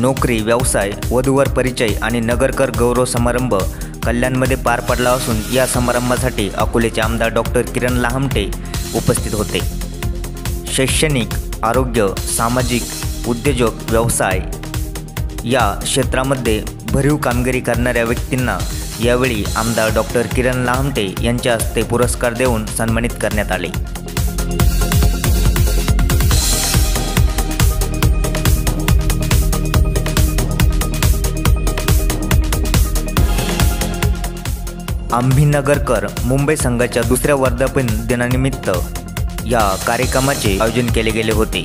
नोकरी, व्यवसाय, वधूवर परिचय आणि नगरकर गौरव समारंभ कल्याणमध्ये पार पडला असून या समारंभासाठी अकोलेचे आमदार डॉक्टर किरण लहामटे उपस्थित होते। शैक्षणिक, आरोग्य, सामाजिक, उद्योजक, व्यवसाय या क्षेत्रामध्ये भरीव कामगिरी करणाऱ्या व्यक्तींना यावेळी आमदार डॉक्टर किरण लहामटे यांच्या हस्ते पुरस्कार देऊन सन्मानित करण्यात आले। आम्ही नगरकर मुंबई संघाच्या दुसऱ्या वर्धापन दिनानिमित्त या कार्यक्रमाचे आयोजन केले गेले होते।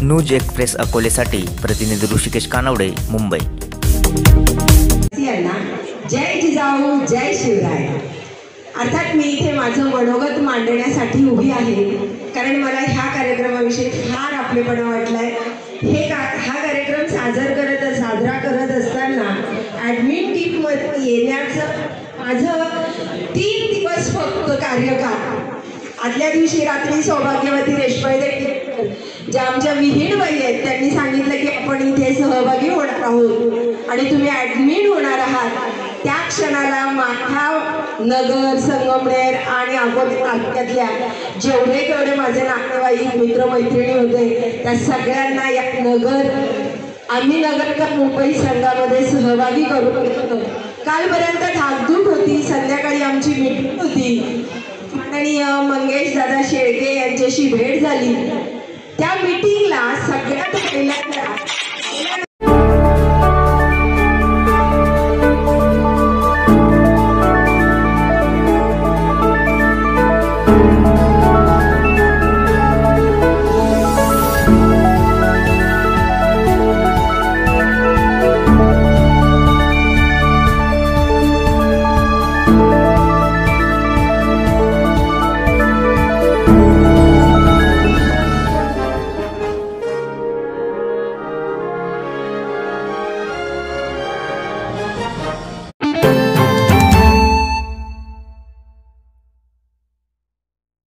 न्यूज एक्सप्रेस अकोलेसाठी प्रतिनिधी ऋषिकेश कानवडे, मुंबई। जय जिजाऊ, जय शिवराय। अर्थात मी इथे माझं मनोगत मांडण्यासाठी उभी आहे, कारण मला ह्या कार्यक्रमाविषयी फार आपलेपणा वाटलाय। हा कार्यक्रम साजरा करत असताना ॲडमिन टीममध्ये येण्याचं माझं 3 दिवस फक्त कार्यकाळ। आदल्या दिवशी रात्री सौभाग्यवती रेशमाई ज्या आमच्या विहीण बाई आहेत त्यांनी सांगितलं की आपण इथे सहभागी होणार आहोत आणि तुम्ही ॲडमिन होणार आहात। त्या क्षणाला माठाव, नगर, संगमनेर आणि अकोले तालुक्यातल्या जेवढे माझे नातेवाईक, मित्रमैत्रिणी होते त्या सगळ्यांना या आम्ही नगरकर मुंबई संघामध्ये सहभागी करून घेतलं। कालपर्यंत धाकधूक होती, संध्याकाळी आमची मीटिंग होती। माननीय मंगेश दादा शेळके यांच्याशी भेट झाली। त्या मीटिंगला सगळ्यात पहिल्यांदा